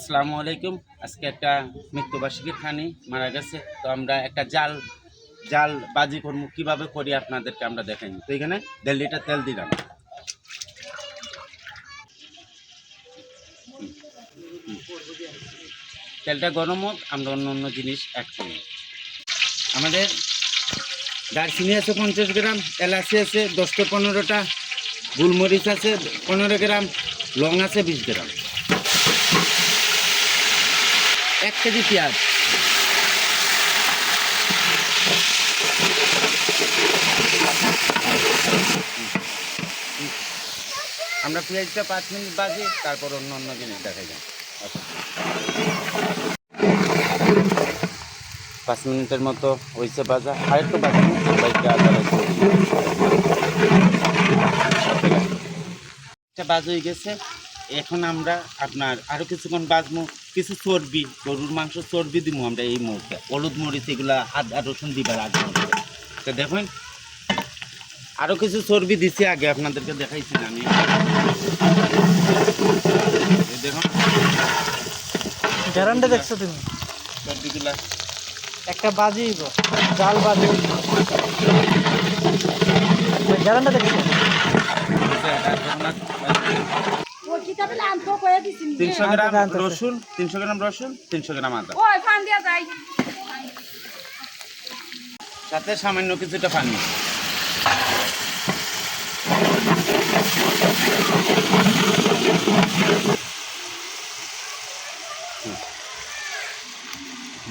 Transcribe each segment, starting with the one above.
আসসালামু আলাইকুম। আজকে একটা মৃত্যুবার্ষিকীর খানি মারা গেছে, তো আমরা একটা জাল জাল বাজি করবো, কীভাবে করি আপনাদেরকে আমরা দেখাই। তো এখানে 1.5 লিটার তেল দিলাম। তেলটা গরম হোক, আমরা অন্য অন্য জিনিস অ্যাড করি। আমাদের দারচিনি আছে 50 গ্রাম, এলাচি আছে 10-15টা, গোলমরিচ আছে 15 গ্রাম, লং আছে 20 গ্রাম, 1 কেজি পেঁয়াজ, আমরা পেঁয়াজটা 5 মিনিট বাজি, তারপর অন্য অন্য জিনিস দেখাই যায়। 5 মিনিটের মতো হয়েছে ভাজা, আর একটু বাজি বাজ হয়ে গেছে। এখন আমরা আপনার আরও কিছুক্ষণ বাজবো। কিছু চর্বি, গরুর মাংস চর্বি দিব আমরা এই মুহূর্তে। হলুদ মরিচ এগুলা আদা রসুন দিবার আগে। তো দেখুন আরও কিছু চর্বি দিছি, আগে আপনাদেরকে দেখাইছি না আমি। দেখুন গ্যারান্টি দেখছো তুমি চর্বিগুলা একটা বাজি জাল বাজি গ্যারান্টি দেখছো। 300 গ্রাম রসুন, 300 গ্রাম রসুন, 300 গ্রাম আদা, সাথে সামান্য কিছুটা পানি।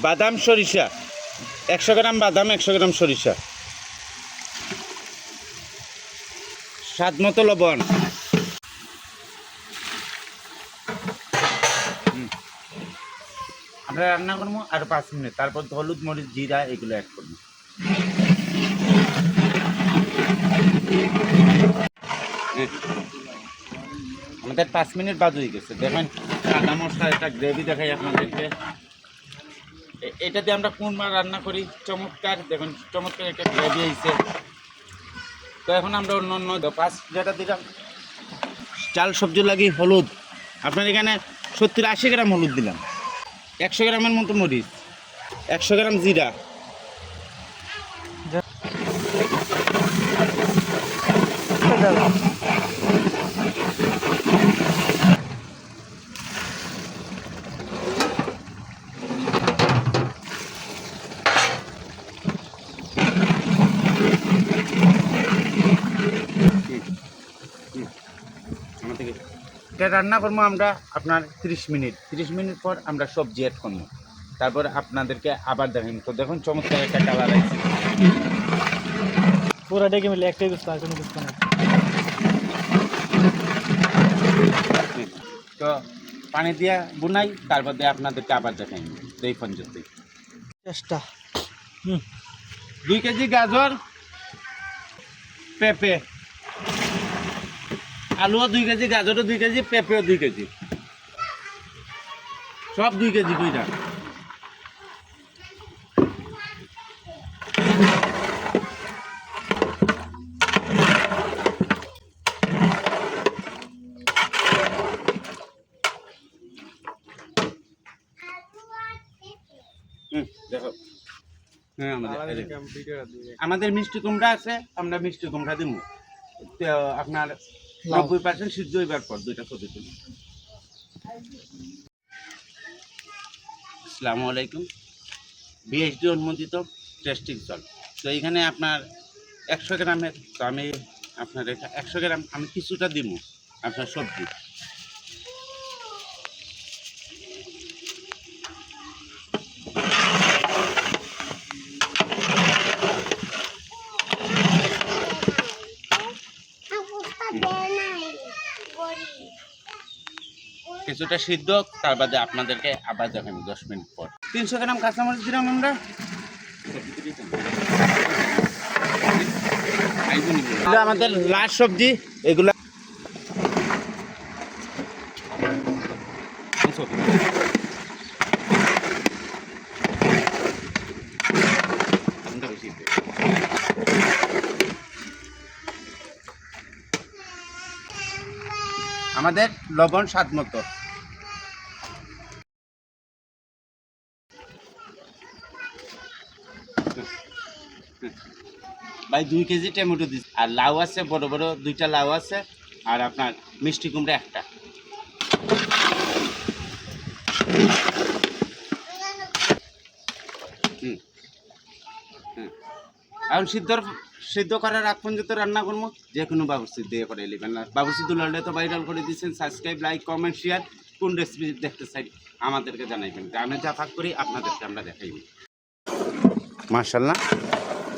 বাদাম সরিষা 100 গ্রাম বাদাম, 100 গ্রাম সরিষা, স্বাদ মতো লবণ। আমরা রান্না করবো আর 5 মিনিট, তারপর হলুদ মরিচ জিরা এগুলো অ্যাড করবো। আমাদের 5 মিনিট বাদ হয়ে গেছে। দেখেন আদা মশলা একটা গ্রেভি দেখাই আপনাদেরকে। এটা দিয়ে আমরা কুরমা রান্না করি, চমৎকার। দেখুন চমৎকার একটা গ্রেভি হয়েছে। তো এখন আমরা অন্য অন্য 5 যেটা দিলাম চাল সবজি লাগি হলুদ, আপনার এখানে 70-80 গ্রাম হলুদ দিলাম, 100 গ্রামের মতো মরিচ, 100 গ্রাম জিরা, এটা রান্না করবো আমরা আপনার 30 মিনিট। 30 মিনিট পর আমরা সবজি অ্যাড করবো, তারপর আপনাদেরকে আবার দেখেন। তো দেখুন চমৎকার একটা কালার আছে। পুরো ডেকে মিলে একটাই বুঝতে হয়, কোনো বুঝতে না। তো পানি দিয়ে বুনাই, তারপর দিয়ে আপনাদেরকে আবার দেখাই। তো এই পর্যন্ত চেষ্টা 2 কেজি গাজর, পেঁপে, আলুও 2 কেজি, গাজরও 2 কেজি, পেঁপেও 2 কেজি, সব 2 কেজি কইরা। দেখো হ্যাঁ, আমাদের মিষ্টি কুমড়া আছে, আমরা মিষ্টি কুমড়া দিব। আপনার 90% সিদ্ধ হইবার পর 2টা ছবি তুলি। আসসালামু আলাইকুম। বিএসডি অনুমোদিত টেস্টিং জল। তো এইখানে আপনার 100 গ্রামের, তো আমি আপনার 100 গ্রাম আমি কিছুটা দিব আপনার সবজি। কিছুটা সিদ্ধ, তার বাদে আপনাদেরকে আবার দেখাবো 10 মিনিট পর। 300 গ্রাম কাঁচামরিচ দিলাম আমরা। আমাদের লাস্ট সবজি এগুলা। আমাদের লবণ স্বাদ মতো। ভাই 2 কেজি টমেটো দিচ্ছি, আর লাউ আছে বড় বড় 2টা লাউ আছে, আর আপনার মিষ্টি কুমড়া একটা। এখন সিদ্ধ করার আগ পর্যন্ত রান্না করবো, যে কোনো বাবুর্চি দিয়ে করে নেবেন। আর বাবুর্চি দুলালটা তো ভাইরাল করে দিচ্ছেন। Subscribe, like, comment, share. কোন রেসিপি দেখতে চাই আমাদেরকে জানাইবেন, আমি যা ফাঁক করি আপনাদেরকে আমরা দেখাইব। মাশাআল্লাহ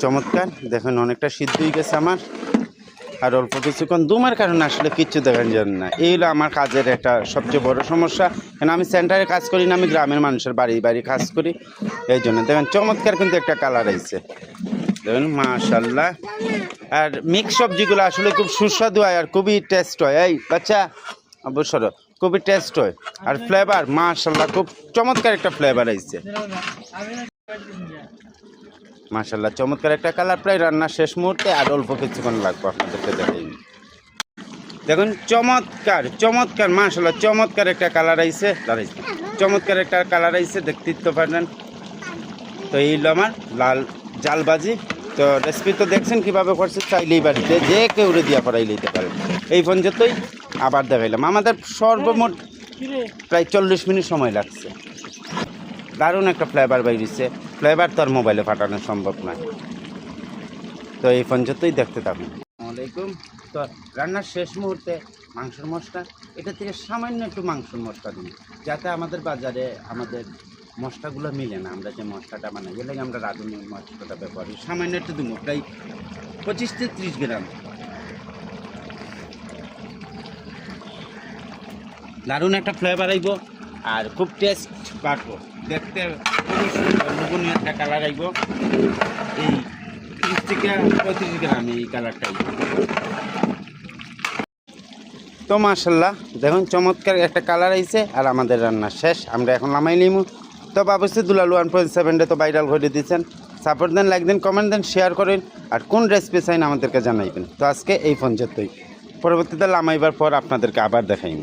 চমৎকার, দেখুন অনেকটা সিদ্ধ হয়ে গেছে আমার, আর অল্প কিছুক্ষণ দুমার কারণে আসলে কিচ্ছু দেখান যান না। এই হলো আমার কাজের একটা সবচেয়ে বড় সমস্যা, কেন আমি সেন্টারে কাজ করি না, আমি গ্রামের মানুষের বাড়ি বাড়ি কাজ করি, এই জন্য। দেখেন চমৎকার কিন্তু একটা কালার আইছে, দেখুন মাশাআল্লাহ। আর মিক্স সবজিগুলো আসলে খুব সুস্বাদু হয় আর খুবই টেস্ট হয়। এই বাচ্চা অবশ্যই খুবই টেস্ট হয়, আর ফ্লেভার মাশাআল্লাহ খুব চমৎকার একটা ফ্লেভার আইছে মাশাআল্লাহ। চমৎকার একটা কালার, প্রায় রান্নার শেষ মুহূর্তে, আর অল্প কিছুক্ষণ লাগবে আপনাদেরকে দেখাই। দেখুন চমৎকার চমৎকার মাশাআল্লাহ চমৎকার একটা কালার আইছে, দাঁড়াইছে চমৎকার একটা কালার আইছে, দেখতে তো পারেন। তো এই হলো আমার লাল জালবাজি। তো রেসিপি তো দেখছেন কীভাবে করছে, চাইলেই বাড়িতে যে কেউ দিয়া করাই লইতে পারে। এই পর্যন্তই আবার দেখাইলাম। আমাদের সর্বমোট প্রায় 40 মিনিট সময় লাগছে। দারুণ একটা ফ্লেভার বাইরেছে, ফ্লেভার তো আর মোবাইলে পাঠানো সম্ভব নয়। তো এই পর্যন্তই দেখতে থাকুন। আসসালামাইকুম। তো রান্নার শেষ মুহূর্তে মাংসের মশলা, এটা থেকে সামান্য একটু মাংসের মশলা দিই, যাতে আমাদের বাজারে আমাদের মশলাগুলো মিলে না। আমরা যে মশলাটা বানাই এর লাগে আমরা রাঁধুনি মশলাটা ব্যবহার করি, সামান্য একটু দিব, প্রায় 25 থেকে 30 গ্রাম। দারুণ একটা ফ্লেভার আইব, আর খুব টেস্ট বাড়বো, দেখতে খুবই সুন্দর লোভনীয় একটা কালার আইব। এই 30 থেকে 35 গ্রাম এই কালারটা আইব। তো মাশাআল্লাহ দেখুন চমৎকার একটা কালার আইছে, আর আমাদের রান্না শেষ। আমরা এখন নামাই নিমু। তো বাবুর্চি দুলাল 1.7 তো ভাইরাল করে দিচ্ছেন। সাপোর্ট দেন, লাইক দেন, কমেন্ট দেন, শেয়ার করেন, আর কোন রেসিপি চাইন আমাদেরকে জানাইবেন। তো আজকে এই পর্যন্তই, পরবর্তীতে লামাইবার পর আপনাদেরকে আবার দেখাইব।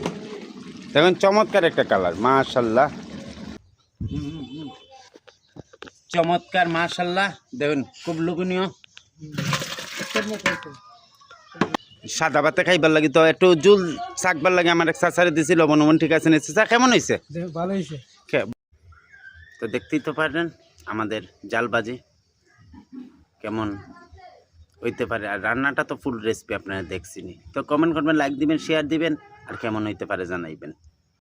দেখুন চমৎকার একটা কালার মাশাআল্লাহ, চমৎকার মাশাআল্লাহ। দেখুন খুব লোভনীয়। সাদা ভাতে খাইবার লাগে তো একটু জুল শাকবার লাগে, আমার এক চাচারে দিছি, লবণ মন ঠিক আছে নিচ্ছে। চা কেমন হয়েছে? ভালো হয়েছে। তো দেখতেই তো পারেন আমাদের জালবাজি কেমন হইতে পারে, আর রান্নাটা তো ফুল রেসিপি আপনারা দেখছিনি। তো কমেন্ট করবেন, লাইক দিবেন, শেয়ার দিবেন, আর কেমন হইতে পারে জানাইবেন।